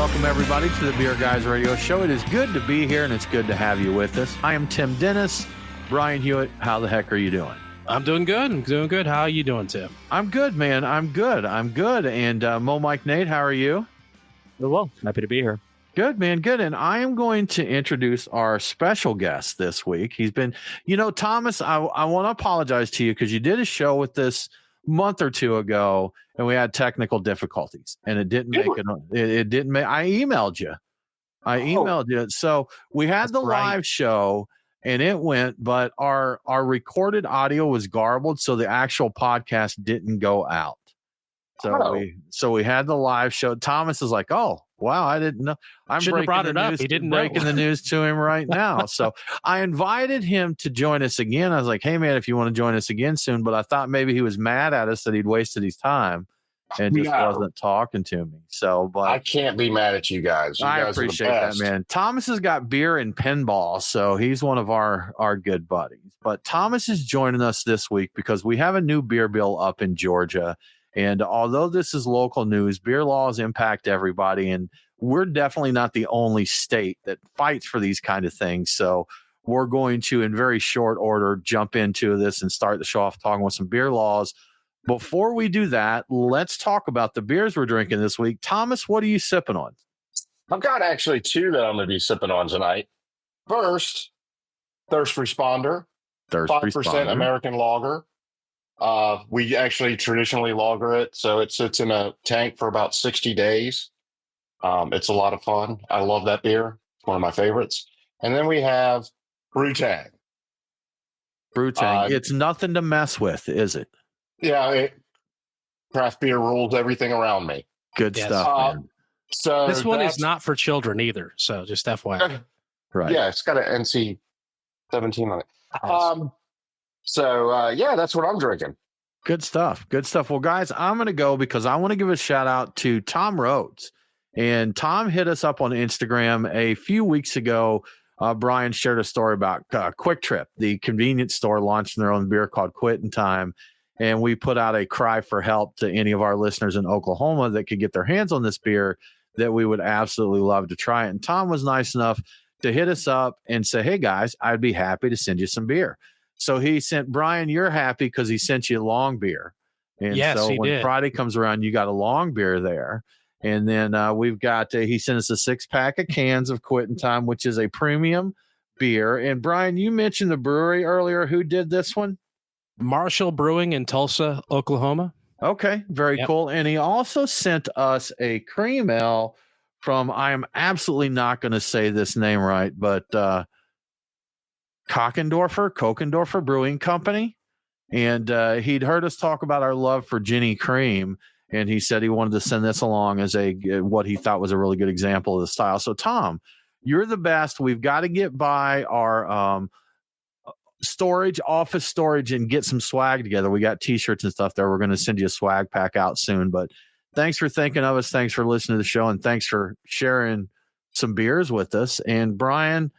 welcome everybody to the Beer Guys Radio Show. It is good to be here, and it's good to have you with us. I am Tim Dennis. Brian Hewitt, how the heck are you doing? I'm doing good. I'm doing good. How are you doing, Tim? I'm good, man. I'm good. And Mo Mike Nate, how are you? Well, happy to be here. Good, man. Good. And I am going to introduce our special guest this week. He's been, Thomas, I want to apologize to you because you did a show with this month or two ago and we had technical difficulties and it didn't make it. It didn't make, I emailed you. So we had the live show and it went, but our recorded audio was garbled. So the actual podcast didn't go out. So we had the live show. Thomas is like, oh, wow, I didn't know. I'm breaking brought it up. He didn't breaking the news to him right now. So I invited him to join us again. I was like, hey, man, if you want to join us again soon. But I thought maybe he was mad at us that he'd wasted his time and just wasn't talking to me. So, but I can't be mad at you guys. I appreciate that, man. Thomas has got beer and pinball, so he's one of our good buddies. But Thomas is joining us this week because we have a new beer bill up in Georgia. And although this is local news, beer laws impact everybody. And we're definitely not the only state that fights for these kind of things. So we're going to, in very short order, jump into this and start the show off talking with some beer laws. Before we do that, let's talk about the beers we're drinking this week. Thomas, what are you sipping on? I've got actually two that I'm going to be sipping on tonight. First, Thirst Responder, 5% American lager. We actually traditionally lager it, so it sits in a tank for about 60 days. It's a lot of fun. I love that beer. It's one of my favorites. And then we have Brewtang. It's nothing to mess with, is it? Yeah, craft beer rules everything around me. Good stuff, man. So this one is not for children either, so just FYI. Right. Yeah, it's got an NC-17 on it. Nice. That's what I'm drinking. Good stuff. Well, guys, I'm going to go because I want to give a shout out to Tom Rhodes. And Tom hit us up on Instagram a few weeks ago. Brian shared a story about Quick Trip, the convenience store launching their own beer called Quitting Time. And we put out a cry for help to any of our listeners in Oklahoma that could get their hands on this beer that we would absolutely love to try it. And Tom was nice enough to hit us up and say, hey, guys, I'd be happy to send you some beer. So he sent Brian, you're happy because he sent you a long beer. And yes, so when did. Friday comes around, you got a long beer there. And then we've got, he sent us a 6-pack of cans of Quitting Time, which is a premium beer. And Brian, you mentioned the brewery earlier. Who did this one? Marshall Brewing in Tulsa, Oklahoma. Okay, very cool. And he also sent us a cream ale from, I am absolutely not going to say this name right, but Kokendorfer Brewing Company. And he'd heard us talk about our love for Jenny Cream. And he said he wanted to send this along as what he thought was a really good example of the style. So, Tom, you're the best. We've got to get by our office storage, and get some swag together. We got T-shirts and stuff there. We're going to send you a swag pack out soon. But thanks for thinking of us. Thanks for listening to the show. And thanks for sharing some beers with us. And Brian,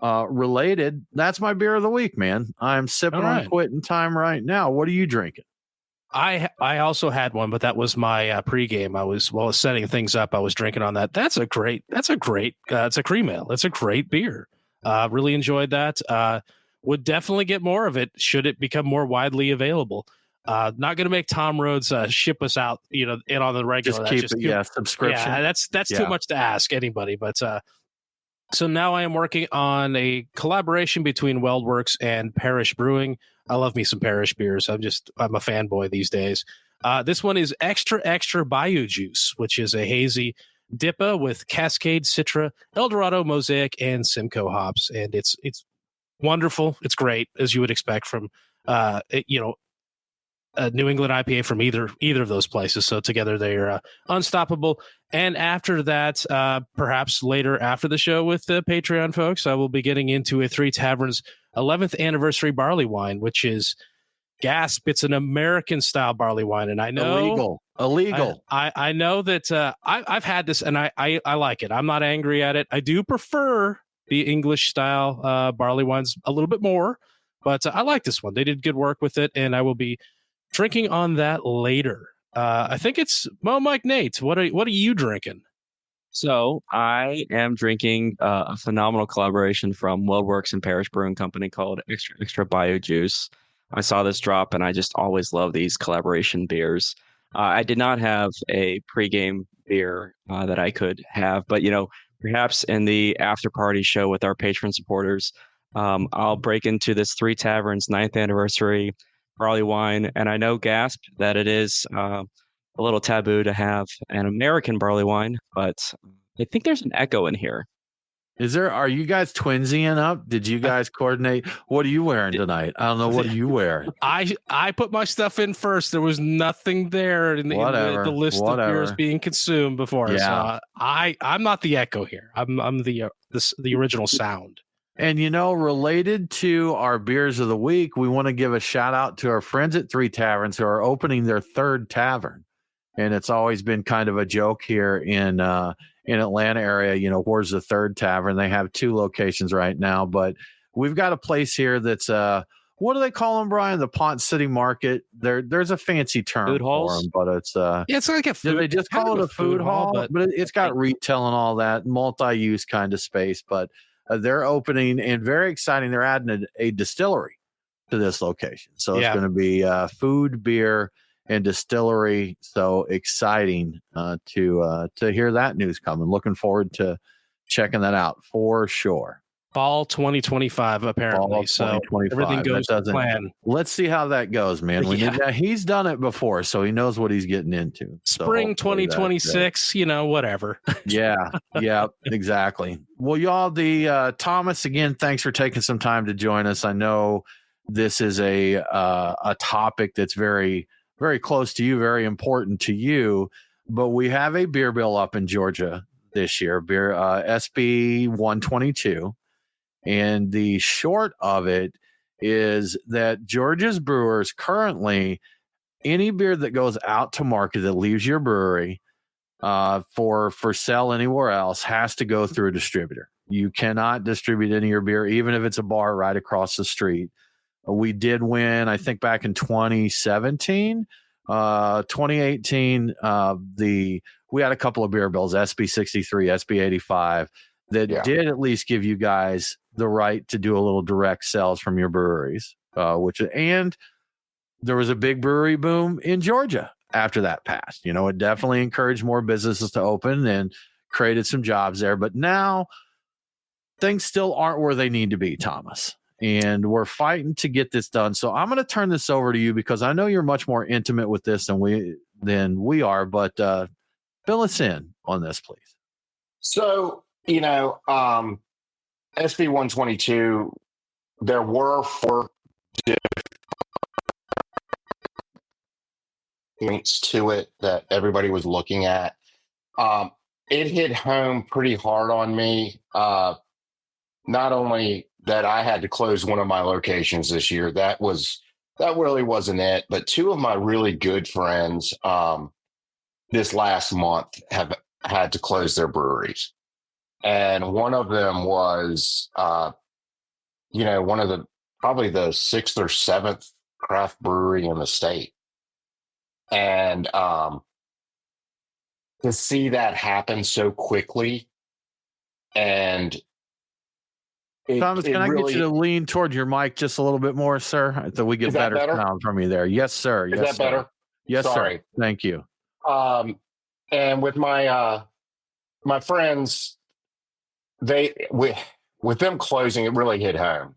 related, that's my beer of the week, man. I'm sipping on Quitting Time right now. What are you drinking? I also had one, but that was my pregame. I was setting things up. I was drinking on that. It's a cream ale. It's a great beer. Really enjoyed that. Would definitely get more of it should it become more widely available. Not going to make Tom Rhodes ship us out, in on the regular. Just keep it, subscription. Yeah, that's too much to ask anybody. But so now I am working on a collaboration between Weldworks and Parish Brewing. I love me some Parish beers. I'm a fanboy these days. This one is Extra Bayou Juice, which is a hazy DIPA with Cascade, Citra, Eldorado, Mosaic, and Simcoe hops. And it's wonderful. It's great, as you would expect from, a New England IPA from either of those places. So together they're unstoppable. And after that, perhaps later after the show with the Patreon folks, I will be getting into a Three Taverns 11th anniversary barley wine, which is gasp. It's an American style barley wine. And I know illegal. I know that I've had this and I like it. I'm not angry at it. I do prefer the English style barley wines a little bit more, but I like this one. They did good work with it, and I will be drinking on that later. I think it's Mike Nate. What are you drinking? So I am drinking a phenomenal collaboration from WeldWorks and Parish Brewing Company called Extra Extra Bio Juice. I saw this drop, and I just always love these collaboration beers. I did not have a pregame beer that I could have, but perhaps in the after party show with our patron supporters, I'll break into this Three Taverns ninth anniversary barley wine, and I know, Gasp, that it is a little taboo to have an American barley wine, but I think there's an echo in here. Are you guys twinsying up? Did you guys coordinate? What are you wearing tonight? I don't know. What are you wearing? I put my stuff in first. There was nothing there in the list of beers being consumed before. Yeah. So I'm not the echo here. I'm the original sound. And related to our beers of the week, we want to give a shout out to our friends at Three Taverns who are opening their third tavern. And it's always been kind of a joke here in Atlanta area, where's the third tavern? They have 2 locations right now, but we've got a place here that's what do they call them, Brian? The Ponce City Market. There's a fancy term food halls for them, but it's it's like a food. They just call it a food hall, but it's got retail and all that, multi-use kind of space. But they're opening, and very exciting. They're adding a distillery to this location, so it's going to be food, beer, and distillery. So exciting to hear that news coming. Looking forward to checking that out for sure. Fall 2025 apparently. Fall 2025. So everything goes to plan. Let's see how that goes, man. He's done it before, so he knows what he's getting into. Spring 2026, whatever. Yeah, exactly. Well, y'all, the Thomas, again, thanks for taking some time to join us. I know this is a topic that's very, very close to you, very important to you, but we have a beer bill up in Georgia this year, SB 122. And the short of it is that Georgia's brewers currently, any beer that goes out to market that leaves your brewery for sale anywhere else has to go through a distributor. You cannot distribute any of your beer, even if it's a bar right across the street. We did win, I think, back in 2017, 2018. We had a couple of beer bills, SB 63, SB 85, that did at least give you guys the right to do a little direct sales from your breweries, and there was a big brewery boom in Georgia after that passed. It definitely encouraged more businesses to open and created some jobs there. But now things still aren't where they need to be, Thomas. And we're fighting to get this done. So I'm going to turn this over to you because I know you're much more intimate with this than we are. But fill us in on this, please. So, SB 122, there were 4 points to it that everybody was looking at. It hit home pretty hard on me. Not only that I had to close one of my locations this year, that really wasn't it, but 2 of my really good friends this last month have had to close their breweries. And one of them was, one of probably the 6th or 7th craft brewery in the state. And to see that happen so quickly, and Thomas, can I get you to lean toward your mic just a little bit more, sir, so we get better sound from you there? Yes, sir. Is that better? Yes, Sorry. Sir. Thank you. And with my friends, with them closing, it really hit home.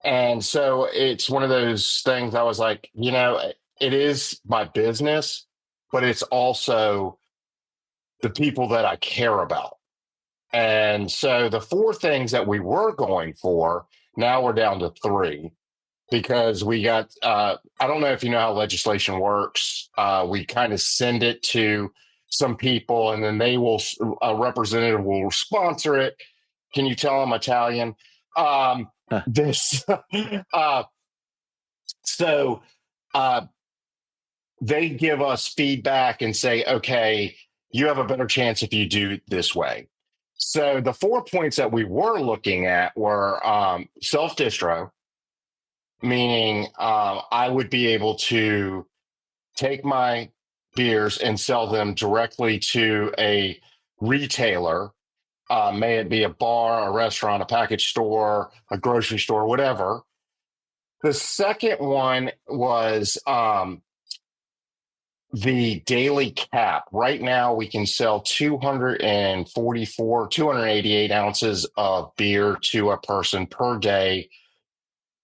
And so it's one of those things I was like, it is my business, but it's also the people that I care about. And so the 4 things that we were going for, now we're down to 3 because we got, I don't know if you know how legislation works. We kind of send it to some people and then a representative will sponsor it. Can you tell I'm Italian? So they give us feedback and say, okay, you have a better chance if you do it this way. So the 4 points that we were looking at were self-distro, meaning I would be able to take my beers and sell them directly to a retailer, may it be a bar, a restaurant, a package store, a grocery store, whatever. The second one was the daily cap. Right now, we can sell 288 ounces of beer to a person per day.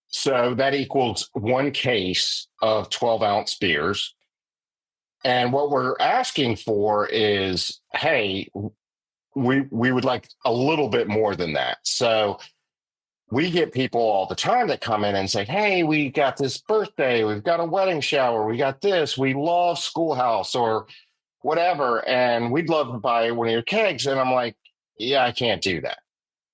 So that equals one case of 12-ounce beers. And what we're asking for is, hey, we would like a little bit more than that. So we get people all the time that come in and say, hey, we got this birthday, we've got a wedding shower, we got this, we love Schoolhouse or whatever, and we'd love to buy one of your kegs. And I'm like, yeah, I can't do that.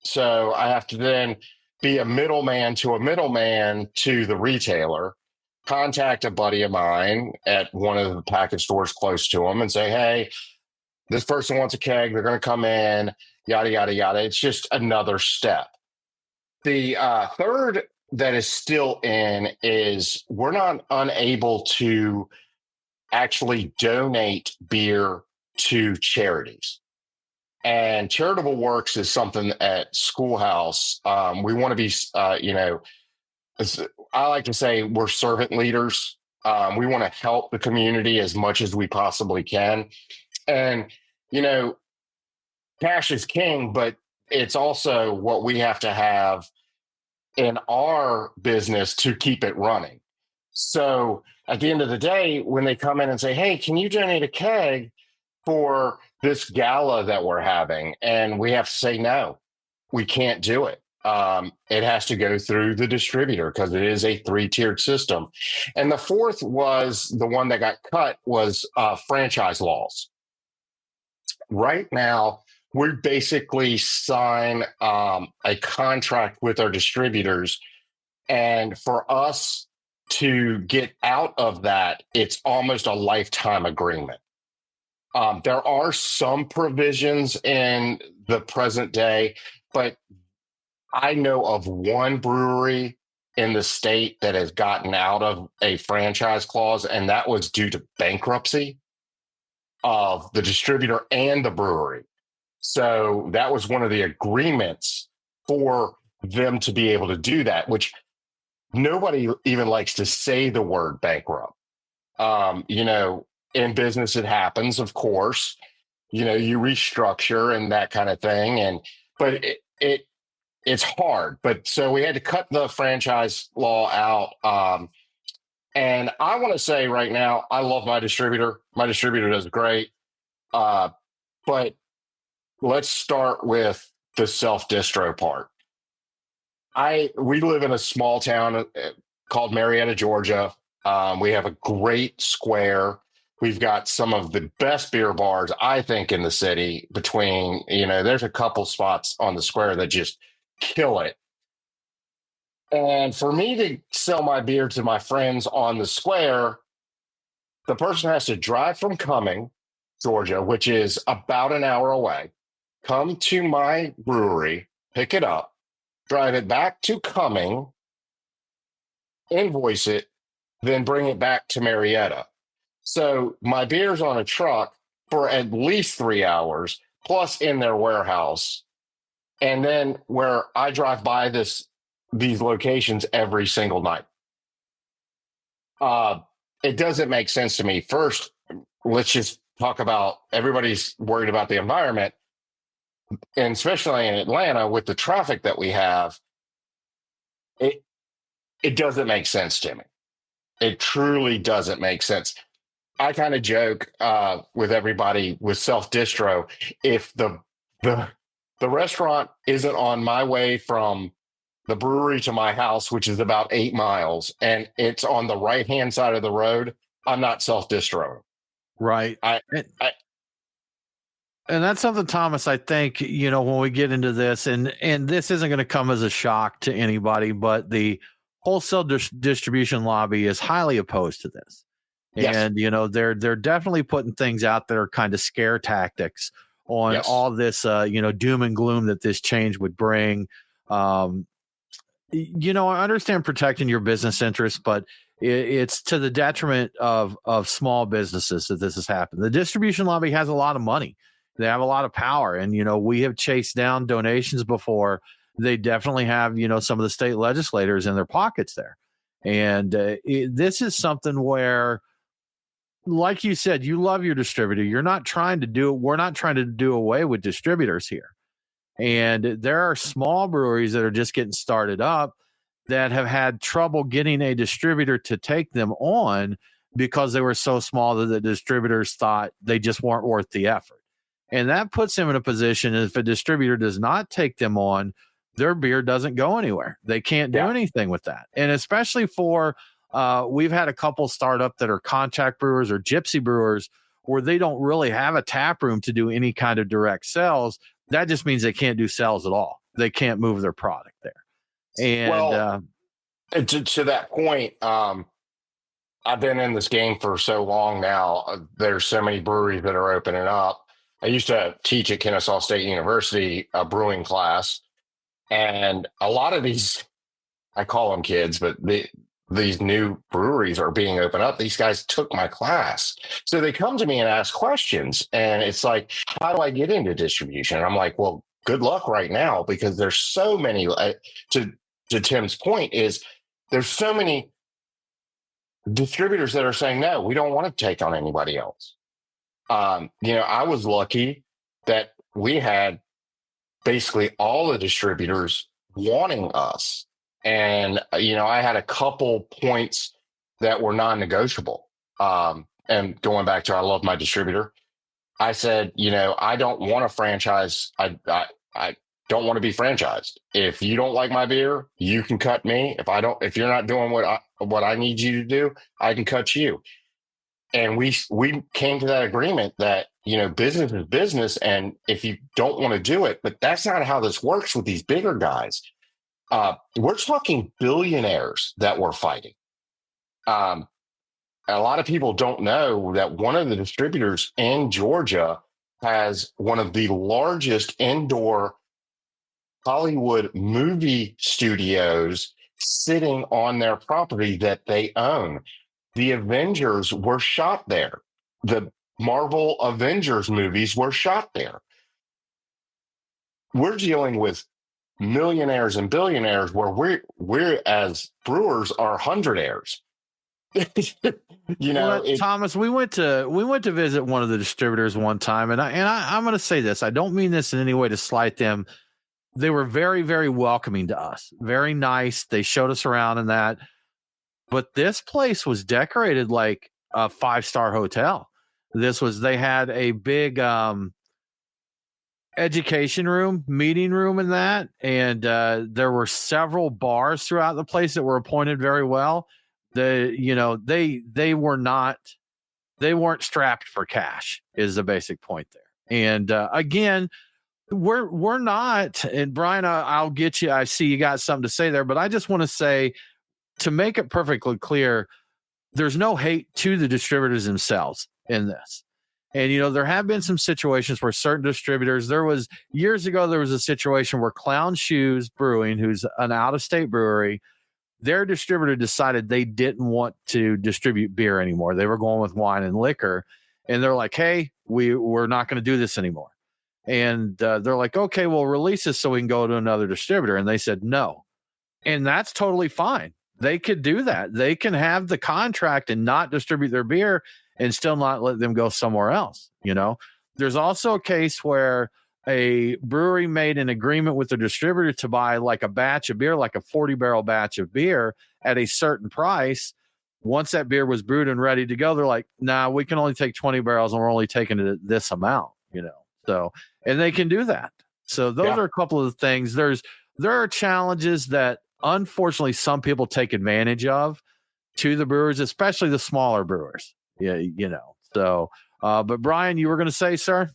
So I have to then be a middleman to the retailer, contact a buddy of mine at one of the package stores close to them and say, hey, this person wants a keg, they're going to come in, yada, yada, yada. It's just another step. The third that is still in is we're not unable to actually donate beer to charities. And charitable works is something at Schoolhouse. We want to be, I like to say we're servant leaders. We want to help the community as much as we possibly can. And, cash is king, but it's also what we have to have in our business to keep it running. So at the end of the day, when they come in and say, hey, can you donate a keg for this gala that we're having? And we have to say, no, we can't do it. It has to go through the distributor because it is a 3-tiered system. And the fourth was the one that got cut was franchise laws. Right now, we basically sign a contract with our distributors. And for us to get out of that, it's almost a lifetime agreement. There are some provisions in the present day, but I know of one brewery in the state that has gotten out of a franchise clause, and that was due to bankruptcy of the distributor and the brewery. So that was one of the agreements for them to be able to do that, which nobody even likes to say the word bankrupt. In business, it happens, of course. You restructure and that kind of thing. But it's hard. But so we had to cut the franchise law out. And I want to say right now, I love my distributor. My distributor does great. But let's start with the self-distro part. We live in a small town called Marietta, Georgia. We have a great square. We've got some of the best beer bars, I think, in the city. Between, there's a couple spots on the square that just kill it. And for me to sell my beer to my friends on the square, the person has to drive from Cumming, Georgia, which is about an hour away, come to my brewery, pick it up, drive it back to Cumming, invoice it, then bring it back to Marietta. So my beer's on a truck for at least 3 hours, plus in their warehouse. And then where I drive by these locations every single night. It doesn't make sense to me. First, let's just talk about everybody's worried about the environment. And especially in Atlanta with the traffic that we have, it doesn't make sense to me. It truly doesn't make sense. I kind of joke with everybody with self-distro. If the restaurant isn't on my way from the brewery to my house, which is about 8 miles, and it's on the right-hand side of the road, I'm not self-distroing. Right. And that's something, Thomas, I think, when we get into this, and this isn't going to come as a shock to anybody, but the wholesale distribution lobby is highly opposed to this. Yes. And, they're definitely putting things out that are kind of scare tactics on all this, doom and gloom that this change would bring. I understand protecting your business interests, but it's to the detriment of small businesses that this has happened. The distribution lobby has a lot of money. They have a lot of power. And, we have chased down donations before. They definitely have, some of the state legislators in their pockets there. And this is something where, like you said, you love your distributor. We're not trying to do away with distributors here. And there are small breweries that are just getting started up that have had trouble getting a distributor to take them on because they were so small that the distributors thought they just weren't worth the effort. And that puts them in a position, if a distributor does not take them on, their beer doesn't go anywhere. They can't do anything with that. And especially for, we've had a couple startup that are contract brewers or gypsy brewers where they don't really have a tap room to do any kind of direct sales. That just means they can't do sales at all. They can't move their product there. And to that point, I've been in this game for so long now. There's so many breweries that are opening up. I used to teach at Kennesaw State University, a brewing class. And a lot of these, I call them kids, but these new breweries are being opened up. These guys took my class. So they come to me and ask questions. And it's like, how do I get into distribution? And I'm like, well, good luck right now, because there's so many, to Tim's point, is there's so many distributors that are saying, no, we don't want to take on anybody else. I was lucky that we had basically all the distributors wanting us. And, I had a couple points that were non-negotiable. And going back to, I love my distributor. I said, I don't want to franchise. I don't want to be franchised. If you don't like my beer, you can cut me. If you're not doing what I need you to do, I can cut you. And we came to that agreement that, business is business. And if you don't want to do it, but that's not how this works with these bigger guys. We're talking billionaires that we're fighting. A lot of people don't know that one of the distributors in Georgia has one of the largest indoor Hollywood movie studios sitting on their property that they own. The Avengers were shot there. The Marvel Avengers movies were shot there. We're dealing with millionaires and billionaires where we're as brewers are hundredaires. Thomas, we went to visit one of the distributors one time, and I'm going to say this. I don't mean this in any way to slight them. They were very, very welcoming to us. Very nice. They showed us around and that. But this place was decorated like a 5-star hotel. They had a big education room, meeting room in that. And there were several bars throughout the place that were appointed very well. They weren't strapped for cash is the basic point there. And again, we're not, and Brian, I'll get you. I see you got something to say there, but I just want to say, to make it perfectly clear, there's no hate to the distributors themselves in this. And, there have been some situations where certain distributors, years ago, there was a situation where Clown Shoes Brewing, who's an out-of-state brewery, their distributor decided they didn't want to distribute beer anymore. They were going with wine and liquor. And they're like, hey, we're not going to do this anymore. And they're like, okay, well, release this so we can go to another distributor. And they said no. And that's totally fine. They could do that. They can have the contract and not distribute their beer and still not let them go somewhere else. There's also a case where a brewery made an agreement with the distributor to buy like a batch of beer, like a 40-barrel batch of beer at a certain price. Once that beer was brewed and ready to go, they're like, nah, we can only take 20 barrels and we're only taking it at this amount, So, and they can do that. So those are a couple of the things. There are challenges that unfortunately some people take advantage of to the brewers, especially the smaller brewers. Yeah, So, but Brian, you were going to say, sir?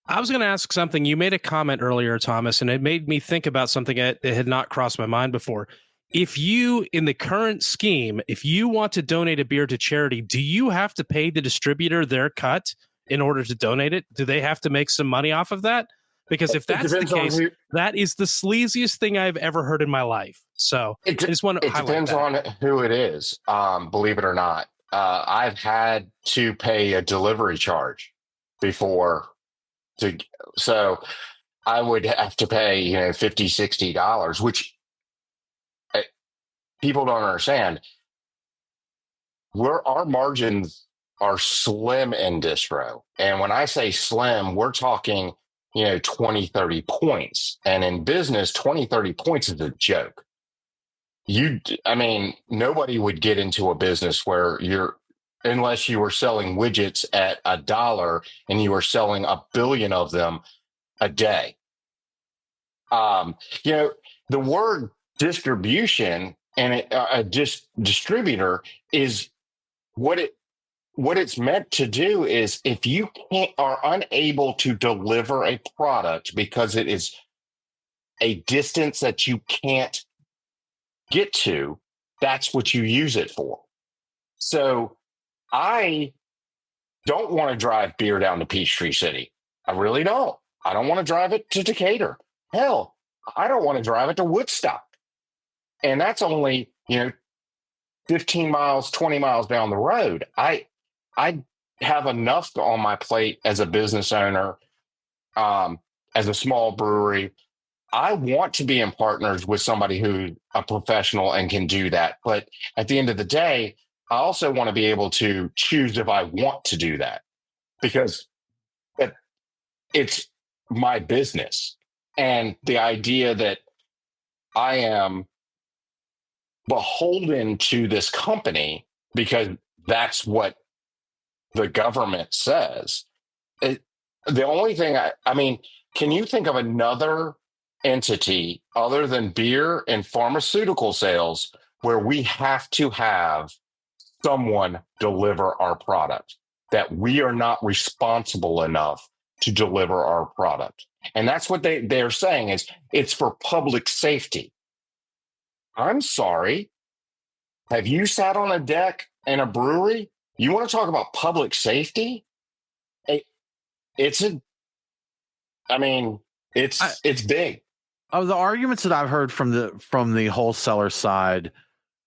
I was going to ask something. You made a comment earlier, Thomas, and it made me think about something that had not crossed my mind before. If you, in the current scheme, if you want to donate a beer to charity, do you have to pay the distributor their cut in order to donate it? Do they have to make some money off of that? Because if that's the case, that is the sleaziest thing I've ever heard in my life. So I just want to highlight that. It depends on who it is, believe it or not. I've had to pay a delivery charge before to, so I would have to pay, $50, $60, which people don't understand. Our margins are slim in distro. And when I say slim, we're talking, 20, 30 points. And in business, 20, 30 points is a joke. Nobody would get into a business where unless you were selling widgets at $1 and you were selling 1 billion of them a day. The word distribution and a distributor is what it's meant to do is if you are unable to deliver a product because it is a distance that you can't get to, that's what you use it for. So I don't want to drive beer down to Peachtree City. I really don't. I don't want to drive it to Decatur. Hell, I don't want to drive it to Woodstock. And that's only, 15 miles, 20 miles down the road. I have enough on my plate as a business owner, as a small brewery. I want to be in partners with somebody who's a professional and can do that. But at the end of the day, I also want to be able to choose if I want to do that because it's my business. And the idea that I am beholden to this company because that's what the government says. The only thing can you think of another entity other than beer and pharmaceutical sales where we have to have someone deliver our product, that we are not responsible enough to deliver our product? And that's what they're saying is it's for public safety. I'm sorry. Have you sat on a deck in a brewery? You want to talk about public safety? It's big. Of the arguments that I've heard from the wholesaler side,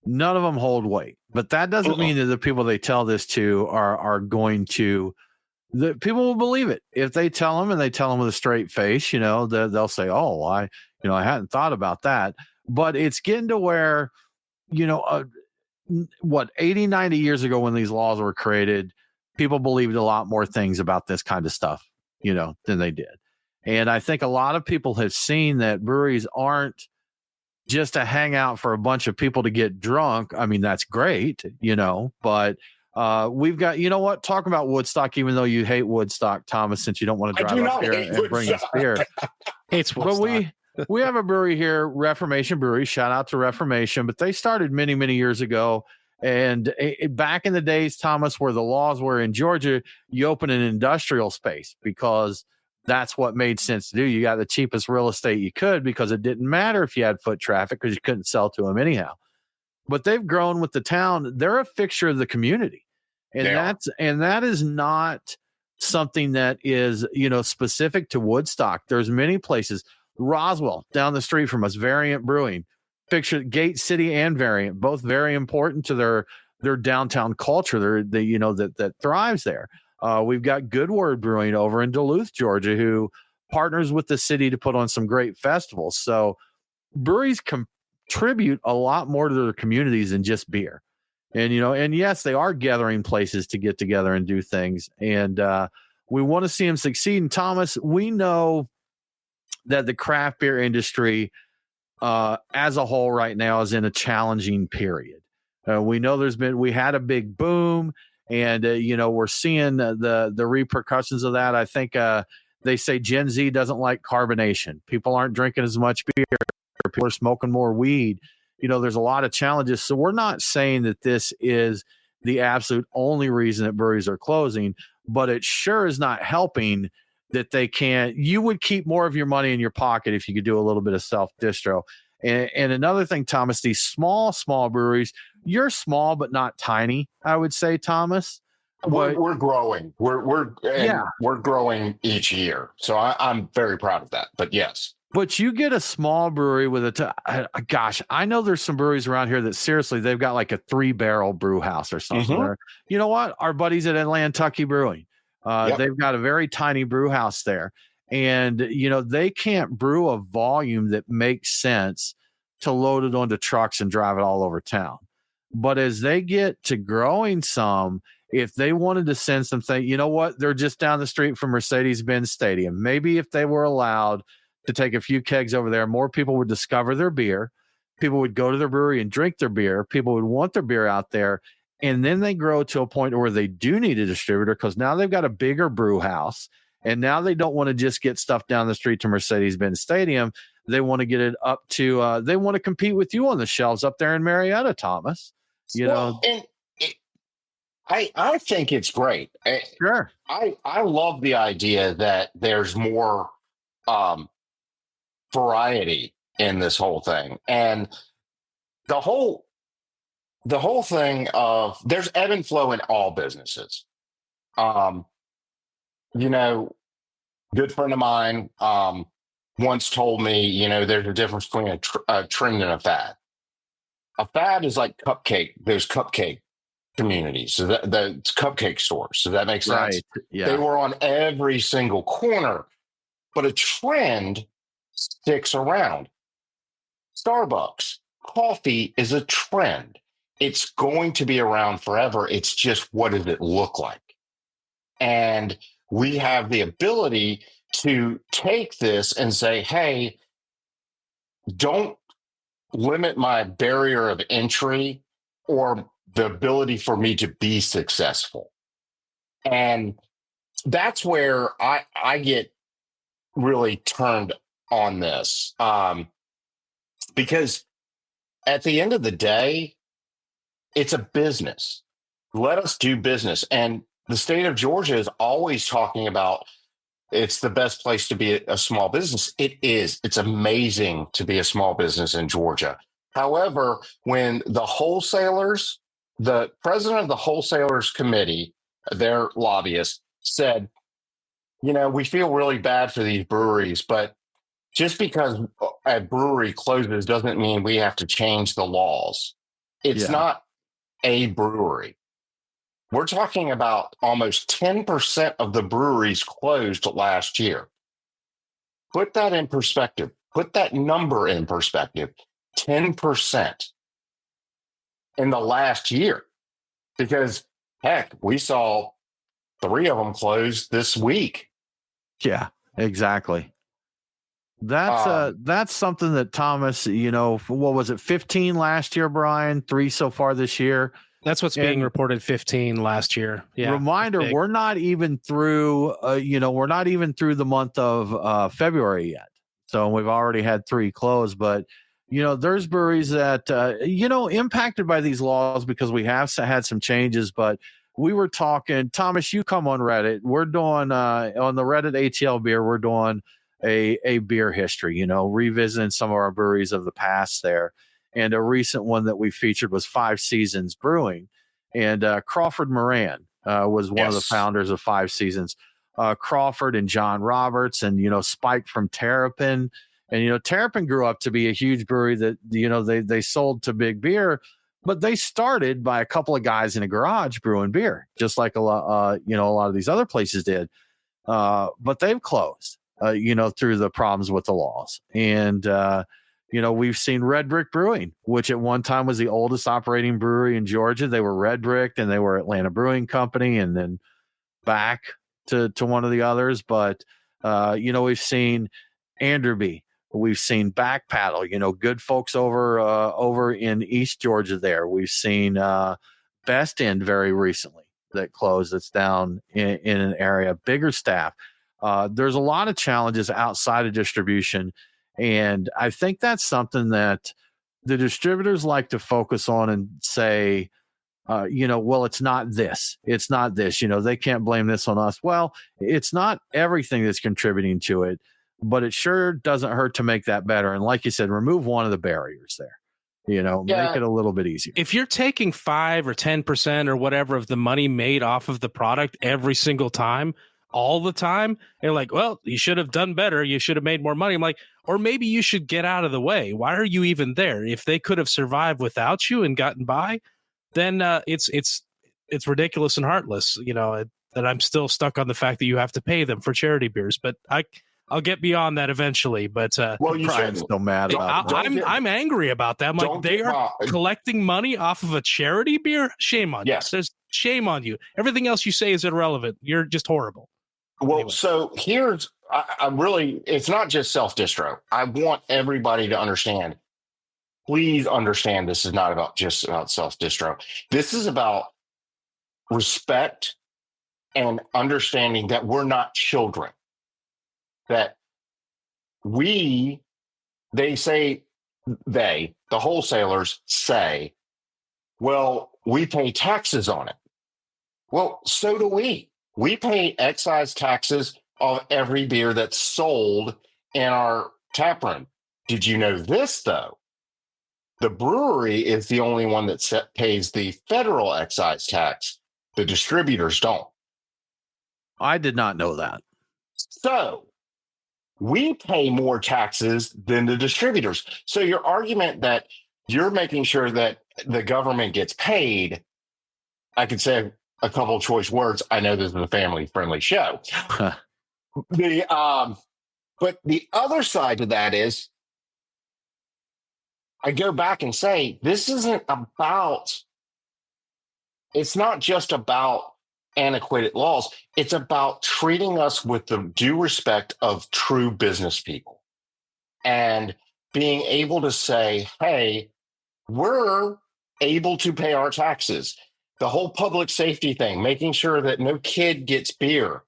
none of them hold weight. But that doesn't mean that the people they tell this to are going to. The people will believe it if they tell them, and they tell them with a straight face. They'll say, "Oh, I hadn't thought about that." But it's getting to where, 80, 90 years ago when these laws were created, people believed a lot more things about this kind of stuff, than they did. And I think a lot of people have seen that breweries aren't just a hangout for a bunch of people to get drunk. I mean, that's great, but we've got, talking about Woodstock, even though you hate Woodstock, Thomas, since you don't want to drive up here and bring us beer. Hates Woodstock. But we have a brewery here, Reformation Brewery. Shout out to Reformation, but they started many, many years ago. And back in the days, Thomas, where the laws were in Georgia, you open an industrial space because that's what made sense to do. You got the cheapest real estate you could because it didn't matter if you had foot traffic because you couldn't sell to them anyhow. But they've grown with the town. They're a fixture of the community. And that is not something that is, specific to Woodstock. There's many places. Roswell down the street from us, Variant Brewing, fixture Gate City and Variant, both very important to their downtown culture. That thrives there. We've got Good Word Brewing over in Duluth, Georgia, who partners with the city to put on some great festivals. So breweries contribute a lot more to their communities than just beer. And, and yes, they are gathering places to get together and do things. And we want to see them succeed. And Thomas, we know that the craft beer industry as a whole right now is in a challenging period. We know we had a big boom, and we're seeing the repercussions of that. I think they say Gen Z doesn't like carbonation. People aren't drinking as much beer. People are smoking more weed. There's a lot of challenges. So we're not saying that this is the absolute only reason that breweries are closing, but it sure is not helping that they can't. You would keep more of your money in your pocket if you could do a little bit of self-distro. And another thing, Thomas, these small breweries, you're small but not tiny, I would say, Thomas. We're growing. We're growing each year. So I'm very proud of that. But yes. But you get a small brewery with gosh, I know there's some breweries around here that seriously, they've got like a 3-barrel brew house or something. Mm-hmm. Or, you know what? Our buddies at Atlantucky Brewing, They've got a very tiny brew house there. And, they can't brew a volume that makes sense to load it onto trucks and drive it all over town. But as they get to growing some, if they wanted to send something, you know what? They're just down the street from Mercedes-Benz Stadium. Maybe if they were allowed to take a few kegs over there, more people would discover their beer. People would go to their brewery and drink their beer. People would want their beer out there. And then they grow to a point where they do need a distributor because now they've got a bigger brew house. And now they don't want to just get stuff down the street to Mercedes-Benz Stadium. They want to get it up to, they want to compete with you on the shelves up there in Marietta, Thomas. And I think it's great. Sure. I love the idea that there's more variety in this whole thing. And the whole thing of there's ebb and flow in all businesses. Good friend of mine once told me, there's a difference between a trend and a fad. A fad is like those cupcake communities, so that's cupcake stores. So that makes sense. Right. Yeah. They were on every single corner, but a trend sticks around. Starbucks coffee is a trend. It's going to be around forever. It's just, what does it look like? And we have the ability to take this and say, hey, don't limit my barrier of entry or the ability for me to be successful. And that's where I get really turned on this. Because at the end of the day, it's a business. Let us do business. And the state of Georgia is always talking about it's the best place to be a small business. It is. It's amazing to be a small business in Georgia. However, when the wholesalers, the president of the wholesalers committee, their lobbyist, said, we feel really bad for these breweries, but just because a brewery closes doesn't mean we have to change the laws. It's not a brewery. We're talking about almost 10% of the breweries closed last year. Put that in perspective. Put that number in perspective. 10% in the last year. Because, heck, we saw 3 of them close this week. Yeah, exactly. That's something that Thomas, what was it, 15 last year, Brian? 3 so far this year. That's what's being reported. 15 last year. Yeah. Reminder: we're not even through. We're not even through the month of February yet. So we've already had 3 close. But there's breweries that impacted by these laws because we have had some changes. But we were talking, Thomas. You come on Reddit. We're doing on the Reddit ATL beer. We're doing a beer history. Revisiting some of our breweries of the past there. And a recent one that we featured was 5 Seasons Brewing. And Crawford Moran was one of the founders of 5 Seasons. Crawford and John Roberts and, Spike from Terrapin. And, Terrapin grew up to be a huge brewery that, they sold to big beer. But they started by a couple of guys in a garage brewing beer, just like a lot of these other places did. But they've closed, through the problems with the laws. And, we've seen Red Brick Brewing, which at one time was the oldest operating brewery in Georgia. They were Red Brick and they were Atlanta Brewing Company and then back to one of the others. But, we've seen Anderby. We've seen Backpaddle, good folks over in East Georgia there. We've seen Best End very recently that closed. It's down in an area, bigger staff. There's a lot of challenges outside of distribution. And I think that's something that the distributors like to focus on and say, well, it's not this. It's not this. They can't blame this on us. Well, it's not everything that's contributing to it, but it sure doesn't hurt to make that better. And like you said, remove one of the barriers there. Make it a little bit easier. If you're taking 5 or 10% or whatever of the money made off of the product every single time, all the time, they're like, well, you should have done better. You should have made more money. I'm like, or maybe you should get out of the way. Why are you even there? If they could have survived without you and gotten by, then it's ridiculous and heartless. and I'm still stuck on the fact that you have to pay them for charity beers. But I'll get beyond that eventually. But Well, you Brian's shouldn't. still mad about that. I'm angry about that. I'm like, they are collecting money off of a charity beer. Shame on Yes. you. There's shame on you. Everything else you say is irrelevant. You're just horrible. Well, Anyway. so here's, I'm really, it's not just self-distro. I want everybody to understand. Please understand this is not about just about self-distro. This is about respect and understanding that we're not children. That the wholesalers say, well, we pay taxes on it. Well, so do we. We pay excise taxes on every beer that's sold in our tap room. Did you know this, though? The brewery is the only one that pays the federal excise tax. The distributors don't. I did not know that. So we pay more taxes than the distributors. So your argument that you're making sure that the government gets paid, I could say a couple of choice words. I know this is a family-friendly show. But the other side to that is, I go back and say, this isn't about, it's not just about antiquated laws. It's about treating us with the due respect of true business people and being able to say, hey, we're able to pay our taxes. The whole public safety thing, making sure that no kid gets beer.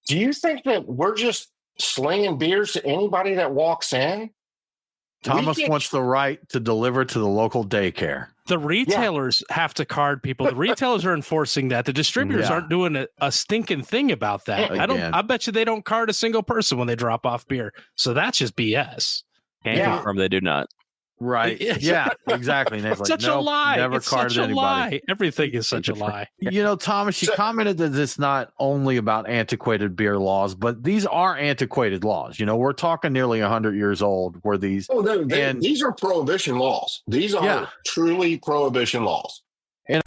Do you think that we're just slinging beers to anybody that walks in? Thomas wants the right to deliver to the local daycare. The retailers have to card people. The retailers are enforcing that. The distributors aren't doing a stinking thing about that. I bet you they don't card a single person when they drop off beer. So that's just BS. Can't confirm they do not. Right. Yeah, exactly. And It's such a lie. Never it's carded such a anybody. Lie. Everything is such a lie. You know, Thomas, you commented that it's not only about antiquated beer laws, but these are antiquated laws. You know, we're talking nearly 100 years old where these. Oh, these are prohibition laws. These are truly prohibition laws. And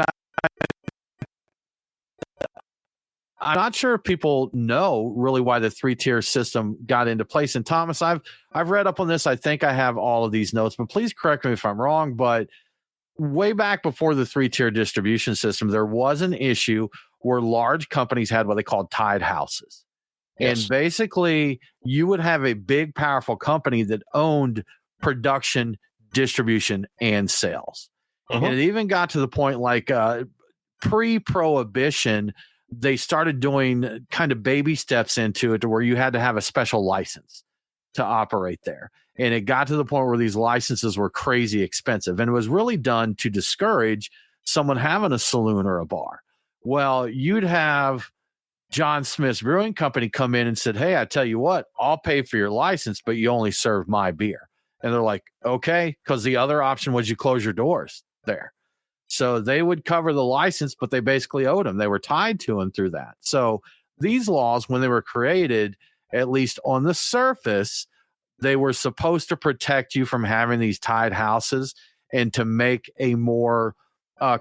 I'm not sure if people know really why the 3-tier system got into place. And Thomas, I've read up on this. I think I have all of these notes, but please correct me if I'm wrong. But way back before the 3-tier distribution system, there was an issue where large companies had what they called tied houses. Yes. And basically, you would have a big, powerful company that owned production, distribution, and sales. And it even got to the point like pre-prohibition, they started doing kind of baby steps into it to where you had to have a special license to operate there. And it got to the point where these licenses were crazy expensive. And it was really done to discourage someone having a saloon or a bar. Well, you'd have John Smith's Brewing Company come in and said, hey, I tell you what, I'll pay for your license, but you only serve my beer. And they're like, okay, because the other option was you close your doors there. So they would cover the license, but they basically owed them. They were tied to them through that. So these laws, when they were created, at least on the surface, they were supposed to protect you from having these tied houses and to make a more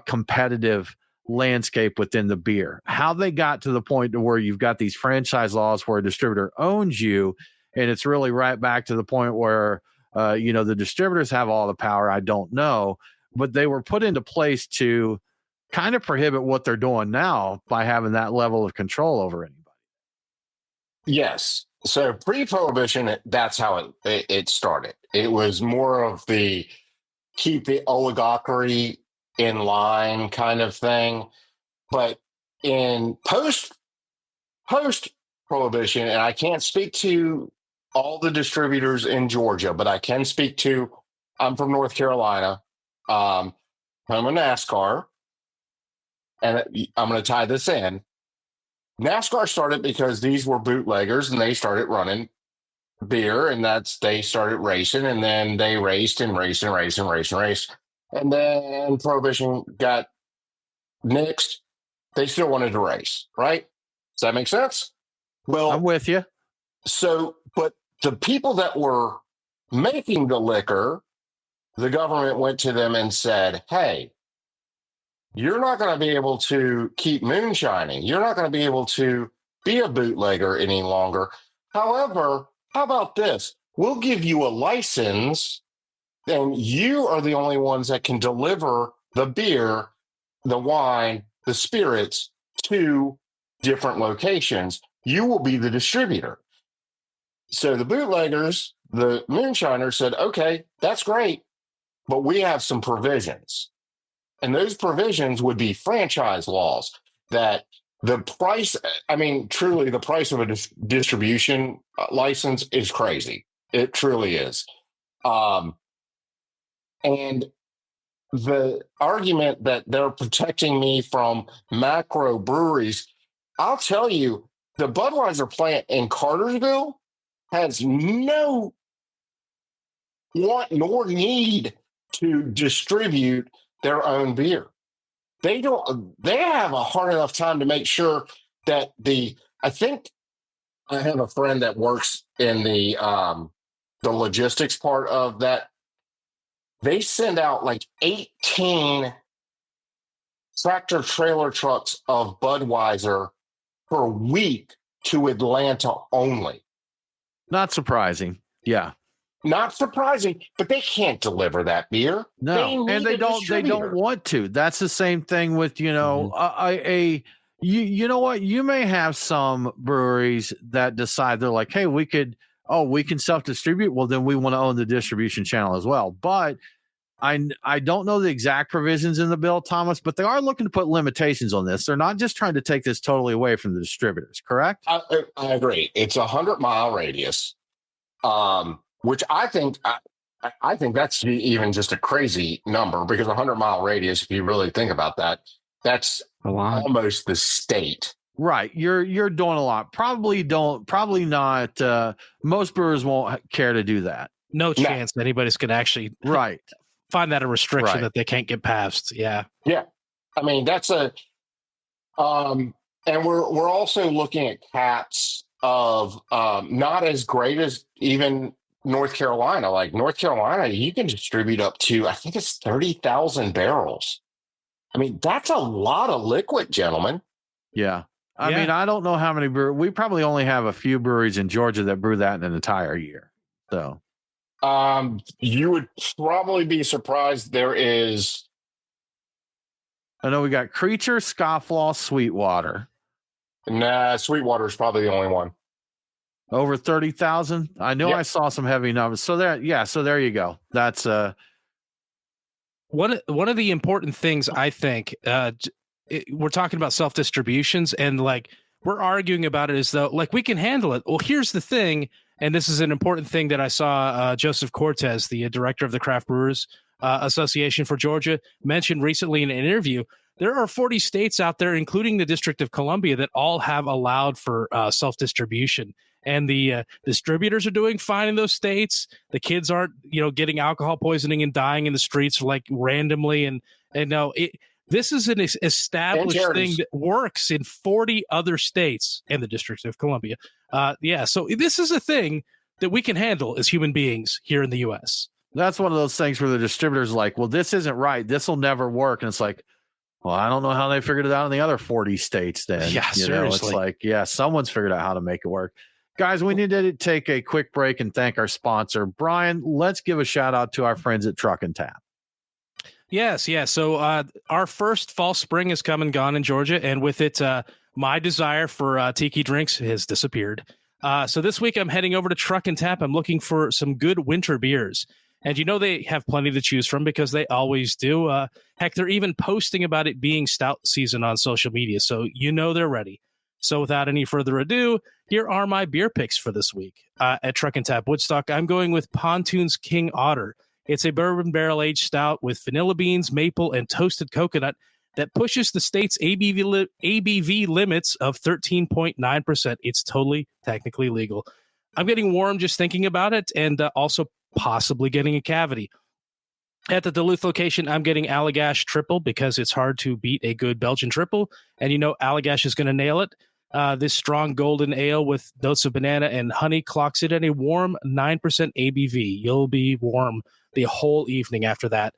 competitive landscape within the beer. How they got to the point to where you've got these franchise laws where a distributor owns you, and it's really right back to the point where the distributors have all the power. I don't know. But they were put into place to kind of prohibit what they're doing now by having that level of control over anybody. Yes. So pre-prohibition, that's how it started. It was more of the keep the oligarchy in line kind of thing. But in post-prohibition, and I can't speak to all the distributors in Georgia, but I can speak to, I'm from North Carolina. Home of NASCAR, and I'm going to tie this in. NASCAR started because these were bootleggers, and they started running beer, and they started racing, and then they raced and raced and raced and raced and raced, and then Prohibition got nixed. They still wanted to race, right? Does that make sense? Well, I'm with you. So, but the people that were making the liquor, the government went to them and said, hey, you're not going to be able to keep moonshining. You're not going to be able to be a bootlegger any longer. However, how about this? We'll give you a license, and you are the only ones that can deliver the beer, the wine, the spirits to different locations. You will be the distributor. So the bootleggers, the moonshiners said, okay, that's great, but we have some provisions. And those provisions would be franchise laws that the price, I mean, truly the price of a distribution license is crazy. It truly is. And the argument that they're protecting me from macro breweries, I'll tell you, the Budweiser plant in Cartersville has no want nor need to distribute their own beer. They have a hard enough time to make sure that I think I have a friend that works in the logistics part of that. They send out like 18 tractor trailer trucks of Budweiser per week to Atlanta only. Not surprising. Yeah. Not surprising, but they can't deliver that beer. No, and they don't want to. That's the same thing with, you know, you know what? You may have some breweries that decide they're like, hey, we can self-distribute. Well, then we want to own the distribution channel as well. But I don't know the exact provisions in the bill, Thomas, but they are looking to put limitations on this. They're not just trying to take this totally away from the distributors, correct? I agree. It's 100-mile radius, which I think that's even just a crazy number, because 100-mile radius, if you really think about that, that's a lot. Almost the state. Right. You're doing a lot. Probably not. Most brewers won't care to do that. No chance anybody's going to actually find that a restriction that they can't get past. Yeah. Yeah. I mean, that's and we're also looking at caps of not as great as even North Carolina. Like North Carolina, you can distribute up to, I think it's 30,000 barrels. I mean, that's a lot of liquid, gentlemen. Yeah. I mean, I don't know how many breweries. We probably only have a few breweries in Georgia that brew that in an entire year. So, you would probably be surprised. There is. I know we got Creature, Scofflaw, Sweetwater. Nah, Sweetwater is probably the only one. Over 30,000. I know I saw some heavy numbers. So there you go. That's one of the important things, I think, we're talking about self-distributions, and like we're arguing about it as though like we can handle it. Well, here's the thing, and this is an important thing that I saw Joseph Cortez, the director of the Craft Brewers Association for Georgia, mentioned recently in an interview. There are 40 states out there, including the District of Columbia, that all have allowed for self-distribution. And the distributors are doing fine in those states. The kids aren't, getting alcohol poisoning and dying in the streets like randomly. And no, this is an established thing that works in 40 other states and the District of Columbia. So this is a thing that we can handle as human beings here in the U.S. That's one of those things where the distributor's like, well, this isn't right. This will never work. And it's like, well, I don't know how they figured it out in the other 40 states then. Yeah, seriously. It's like, someone's figured out how to make it work. Guys, we need to take a quick break and thank our sponsor. Brian, let's give a shout out to our friends at Truck and Tap. Yes. So our first fall spring has come and gone in Georgia, and with it, my desire for tiki drinks has disappeared. So this week I'm heading over to Truck and Tap. I'm looking for some good winter beers. And they have plenty to choose from because they always do. Heck, they're even posting about it being stout season on social media, so they're ready. So without any further ado, here are my beer picks for this week. At Truck and Tap Woodstock, I'm going with Pontoon's King Otter. It's a bourbon barrel-aged stout with vanilla beans, maple, and toasted coconut that pushes the state's ABV limits of 13.9%. It's totally technically legal. I'm getting warm just thinking about it, and also possibly getting a cavity. At the Duluth location, I'm getting Allagash Triple because it's hard to beat a good Belgian triple, and Allagash is going to nail it. This strong golden ale with notes of banana and honey clocks it at a warm 9% ABV. You'll be warm the whole evening after that.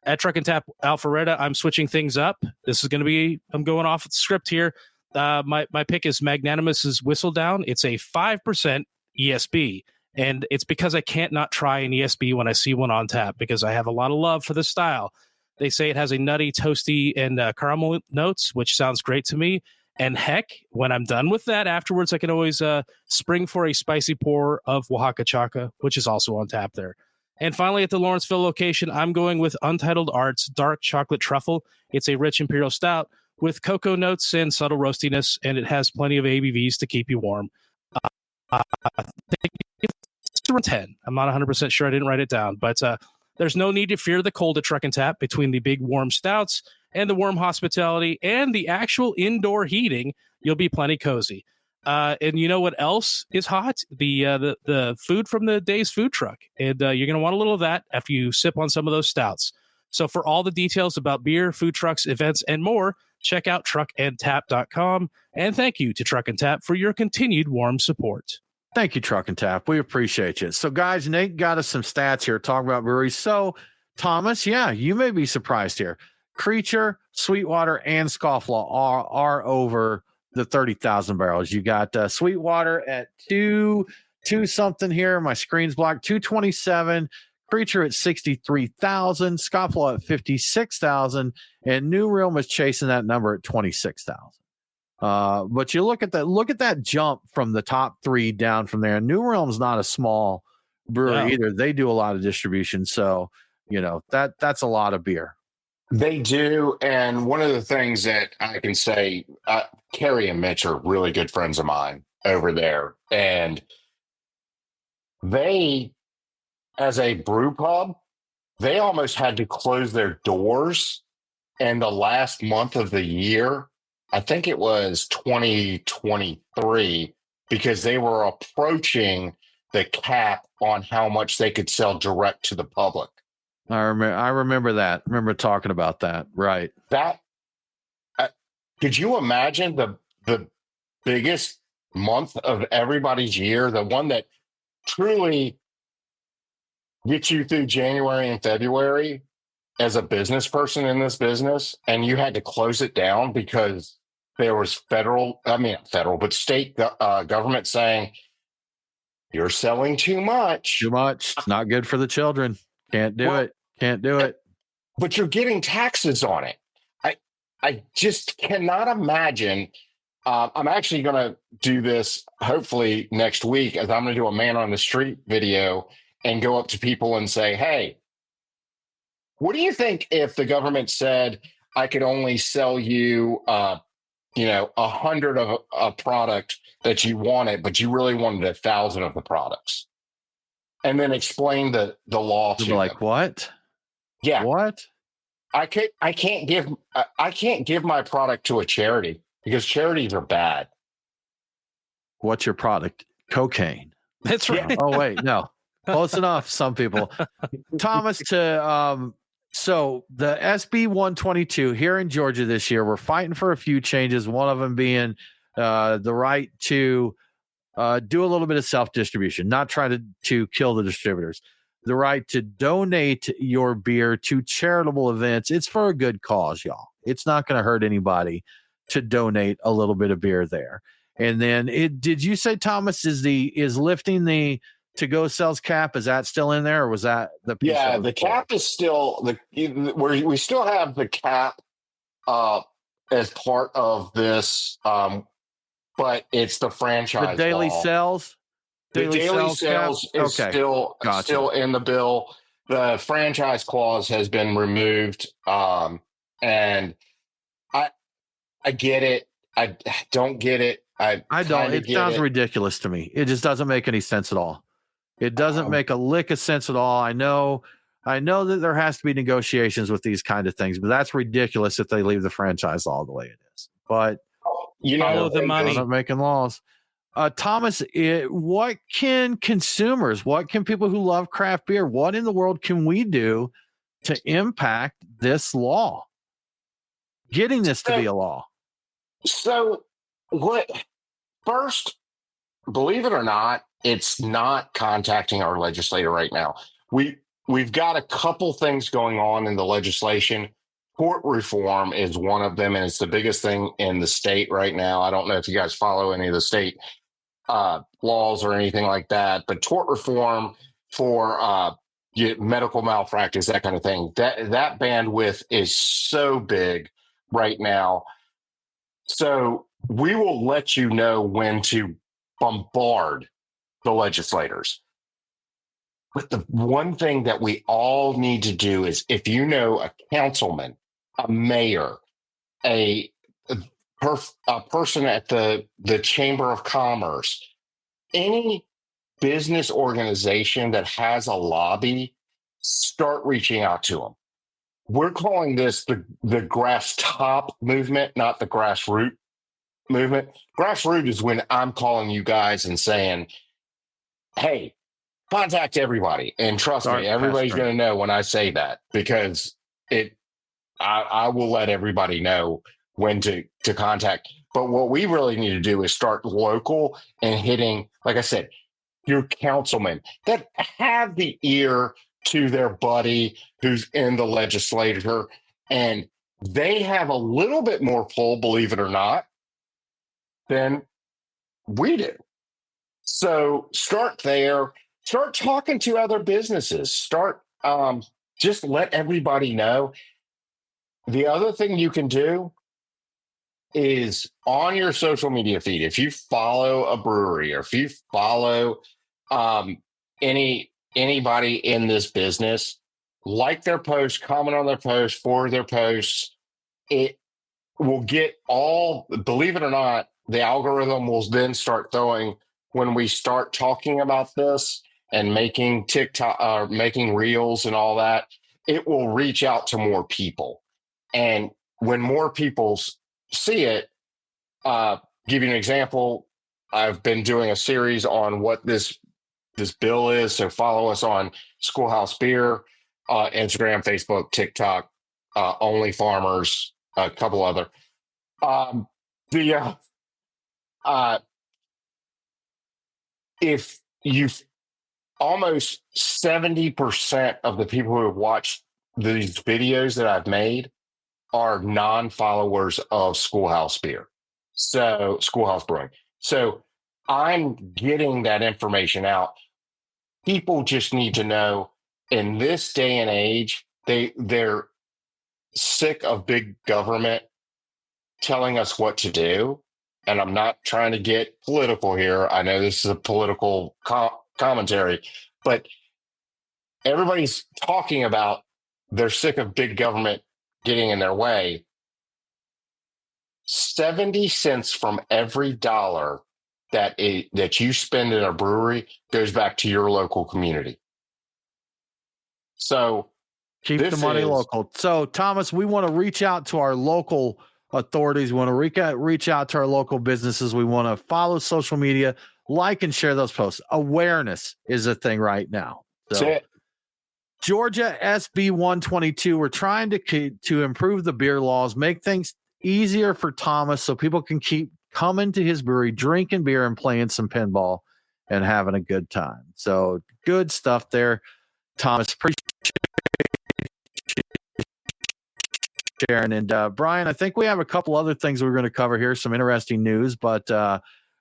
At Truck and Tap Alpharetta, I'm switching things up. This is going to be, I'm going off the script here. My pick is Magnanimous's Whistle Down. It's a 5% ESB. And it's because I can't not try an ESB when I see one on tap, because I have a lot of love for the style. They say it has a nutty, toasty, and caramel notes, which sounds great to me. And heck, when I'm done with that, afterwards, I can always spring for a spicy pour of Oaxaca Chaca, which is also on tap there. And finally, at the Lawrenceville location, I'm going with Untitled Arts Dark Chocolate Truffle. It's a rich imperial stout with cocoa notes and subtle roastiness, and it has plenty of ABVs to keep you warm. I think it's around 10. I'm not 100% sure. I didn't write it down, but there's no need to fear the cold at Truck and Tap. Between the big warm stouts and the warm hospitality and the actual indoor heating, you'll be plenty cozy. And you know what else is hot? The food from the day's food truck. And you're going to want a little of that after you sip on some of those stouts. So for all the details about beer, food trucks, events, and more, check out truckandtap.com. And thank you to Truck and Tap for your continued warm support. Thank you, Truck and Tap. We appreciate you. So, guys, Nate got us some stats here talking about breweries. So, Thomas, yeah, you may be surprised here. Creature, Sweetwater, and Scofflaw are over the 30,000 barrels. You got Sweetwater at two something here. My screen's blocked. 227. Creature at 63,000. Scofflaw at 56,000. And New Realm is chasing that number at 26,000. But you look at that jump from the top three down from there. New Realm's not a small brewery either. They do a lot of distribution. So, that's a lot of beer. They do. And one of the things that I can say, Carrie and Mitch are really good friends of mine over there. And they, as a brew pub, they almost had to close their doors in the last month of the year. I think it was 2023, because they were approaching the cap on how much they could sell direct to the public. I remember that. I remember talking about that. Right. That could you imagine the biggest month of everybody's year, the one that truly gets you through January and February as a business person in this business, and you had to close it down because there was state government saying you're selling too much. Too much. It's not good for the children. Can't do it. Can't do it. But you're getting taxes on it. I just cannot imagine. I'm actually going to do this hopefully next week, as I'm going to do a man on the street video and go up to people and say, hey, what do you think if the government said I could only sell you 100 of a product that you wanted, but you really wanted 1,000 of the products, and then explain the law to like them. What? Yeah. What? I can't give my product to a charity because charities are bad. What's your product? Cocaine. That's right. Yeah. Oh wait, no. Close enough. Some people. Thomas, so the SB 122 here in Georgia this year, we're fighting for a few changes. One of them being the right to do a little bit of self-distribution, not try to kill the distributors. The right to donate your beer to charitable events. It's for a good cause, y'all. It's not going to hurt anybody to donate a little bit of beer there. And then did you say, Thomas, is lifting the to-go sales cap? Is that still in there, or was that the piece? Yeah, the cap is still we still have the cap as part of this, but it's the franchise. The daily law. sales. The daily sales is still in the bill. The franchise clause has been removed, and I get it. I don't get it. I don't. It sounds ridiculous to me. It just doesn't make any sense at all. It doesn't make a lick of sense at all. I know that there has to be negotiations with these kind of things, but that's ridiculous if they leave the franchise law the way it is. But follow the money. Not making laws. Thomas, what can people who love craft beer, what in the world can we do to impact this law? Getting this to be a law. So first, believe it or not, it's not contacting our legislator right now. we've got a couple things going on in the legislation. Tort reform is one of them, and it's the biggest thing in the state right now. I don't know if you guys follow any of the state laws or anything like that, but tort reform for medical malpractice, that kind of thing, that bandwidth is so big right now. So we will let you know when to bombard the legislators. But the one thing that we all need to do is, if you know a councilman, a mayor, a person at the Chamber of Commerce, any business organization that has a lobby, start reaching out to them. We're calling this the grass top movement, not the grassroots movement. Grassroots is when I'm calling you guys and saying, hey, contact everybody. And trust me, everybody's going to know when I say that, because I will let everybody know when to contact. But what we really need to do is start local and hitting, like I said, your councilmen that have the ear to their buddy who's in the legislature, and they have a little bit more pull, believe it or not, than we do. So start there, start talking to other businesses, start just let everybody know. The other thing you can do is on your social media feed, if you follow a brewery or if you follow anybody in this business, like their posts, comment on their posts, forward their posts. It will get all, believe it or not, the algorithm will then start throwing, when we start talking about this and making TikTok, making reels and all that, it will reach out to more people. And when more people see it, give you an example, I've been doing a series on what this bill is. So follow us on Schoolhouse Beer, Instagram, Facebook, TikTok, Only Farmers, a couple other. If you've almost 70% of the people who have watched these videos that I've made are non-followers of Schoolhouse Beer. So Schoolhouse Brewing. So I'm getting that information out. People just need to know, in this day and age, they're sick of big government telling us what to do. And I'm not trying to get political here. I know this is a political commentary, but everybody's talking about they're sick of big government getting in their way. 70 cents from every dollar that you spend in a brewery goes back to your local community. So keep the money local. So Thomas, we want to reach out to our local authorities. We want to reach out to our local businesses. We want to follow social media, like and share those posts. Awareness is a thing right now. So that's it. Georgia SB 122, we're trying to improve the beer laws, make things easier for Thomas so people can keep coming to his brewery, drinking beer and playing some pinball and having a good time. So good stuff there, Thomas. Appreciate sharing. And Brian, I think we have a couple other things we're going to cover here, some interesting news, but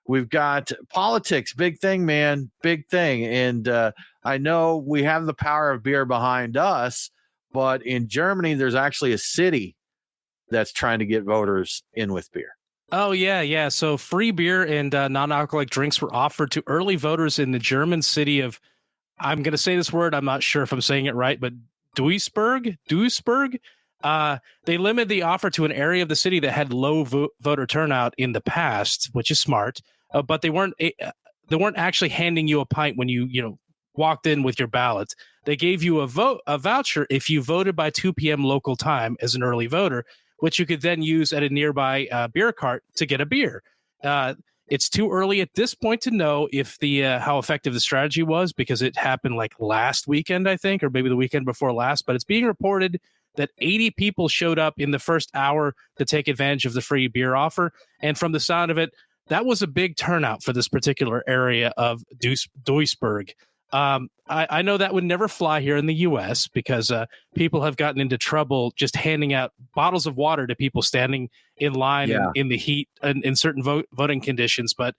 we've got politics, big thing, man, big thing. And I know we have the power of beer behind us, but in Germany, there's actually a city that's trying to get voters in with beer. Oh, yeah. So free beer and non-alcoholic drinks were offered to early voters in the German city of, I'm going to say this word, I'm not sure if I'm saying it right, but Duisburg. They limited the offer to an area of the city that had low voter turnout in the past, which is smart, but they weren't actually handing you a pint when you walked in with your ballot. They gave you a voucher if you voted by 2 p.m. local time as an early voter, which you could then use at a nearby beer cart to get a beer. It's too early at this point to know if how effective the strategy was, because it happened like last weekend, I think, or maybe the weekend before last. But it's being reported that 80 people showed up in the first hour to take advantage of the free beer offer. And from the sound of it, that was a big turnout for this particular area of Duisburg. I know that would never fly here in the U.S. because people have gotten into trouble just handing out bottles of water to people standing in line in the heat and in certain voting conditions. But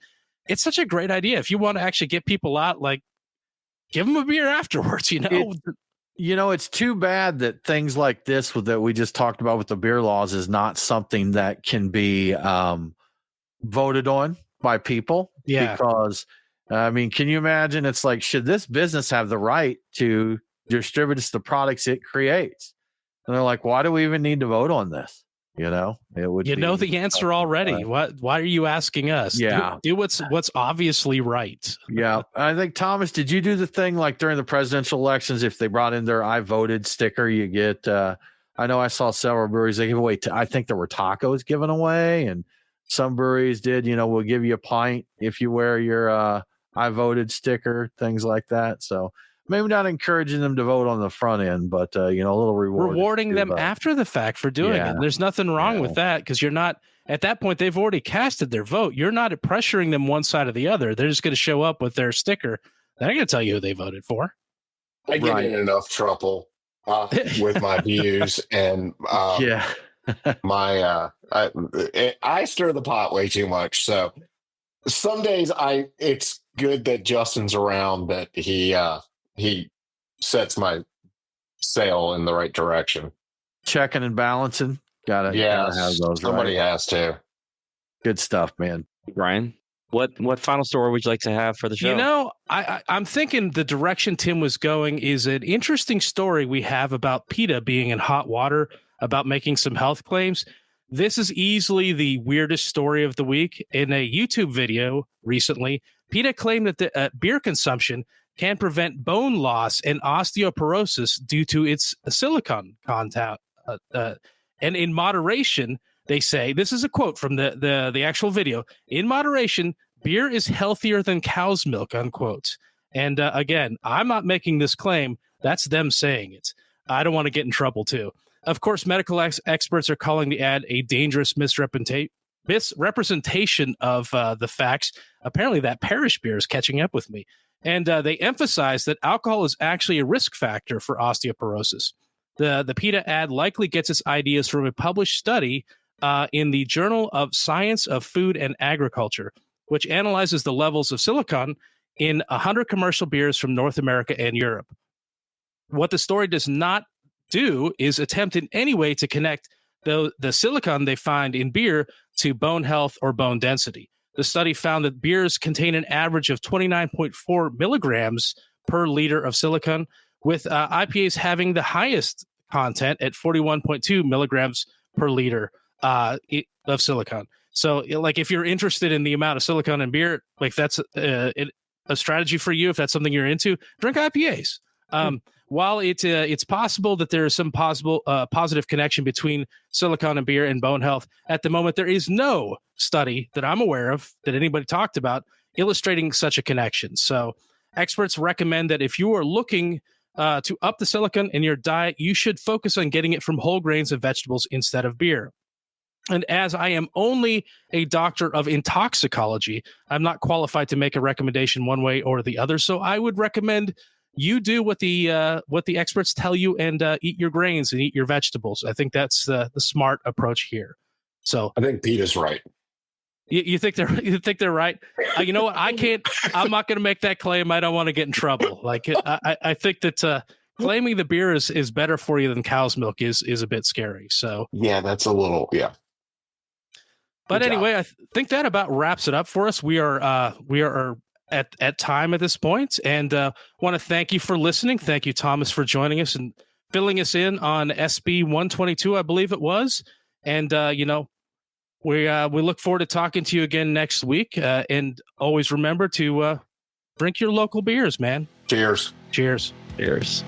it's such a great idea. If you want to actually get people out, like, give them a beer afterwards, it's too bad that things like this that we just talked about with the beer laws is not something that can be voted on by people. Yeah. Because, can you imagine? It's like, should this business have the right to distribute the products it creates? And they're like, why do we even need to vote on this? It would. The answer already. Why are you asking us? Yeah. Do what's obviously right. Yeah. I think, Thomas, did you do the thing like during the presidential elections? If they brought in their "I voted" sticker, you get. I know I saw several breweries they give away. I think there were tacos given away, and some breweries did. We'll give you a pint if you wear your "I voted" sticker, things like that. So. Maybe not encouraging them to vote on the front end, but a little rewarding them after the fact for doing it. There's nothing wrong with that because you're not at that point. They've already casted their vote. You're not pressuring them one side or the other. They're just going to show up with their sticker. They're going to tell you who they voted for. I get in enough trouble with my views and my I stir the pot way too much. So some days it's good that Justin's around that he sets my sail in the right direction. Checking and balancing. Gotta have those. Somebody has to. Good stuff, man. Brian, what final story would you like to have for the show? I'm thinking the direction Tim was going is an interesting story we have about PETA being in hot water about making some health claims. This is easily the weirdest story of the week. In a YouTube video recently, PETA claimed that the beer consumption can prevent bone loss and osteoporosis due to its silicon content. And in moderation, they say, this is a quote from the actual video, in moderation, beer is healthier than cow's milk, unquote. And again, I'm not making this claim. That's them saying it. I don't want to get in trouble, too. Of course, medical experts are calling the ad a dangerous misrepresentation of the facts. Apparently, that Parish beer is catching up with me. And they emphasize that alcohol is actually a risk factor for osteoporosis. The PETA ad likely gets its ideas from a published study in the Journal of Science of Food and Agriculture, which analyzes the levels of silicon in 100 commercial beers from North America and Europe. What the story does not do is attempt in any way to connect the silicon they find in beer to bone health or bone density. The study found that beers contain an average of 29.4 milligrams per liter of silicon, with IPAs having the highest content at 41.2 milligrams per liter of silicon. So, like, if you're interested in the amount of silicon in beer, like that's a strategy for you. If that's something you're into, drink IPAs. While it's possible that there is some positive connection between silicon and beer and bone health, at the moment there is no study that I'm aware of that anybody talked about illustrating such a connection. So experts recommend that if you are looking to up the silicon in your diet, you should focus on getting it from whole grains and vegetables instead of beer. And as I am only a doctor of intoxicology, I'm not qualified to make a recommendation one way or the other. So I would recommend you do what the experts tell you and eat your grains and eat your vegetables. I think that's the smart approach here. So I think Pete is right. You think they're right? You know what? I'm not going to make that claim. I don't want to get in trouble. Like I think that claiming the beer is better for you than cow's milk is a bit scary. So yeah, that's a little But anyway, I think that about wraps it up for us. We are at time at this point, and want to thank you for listening. Thank you, Thomas, for joining us and filling us in on SB 122, I believe it was. And we look forward to talking to you again next week. And always remember to drink your local beers, man. Cheers. Cheers. Cheers.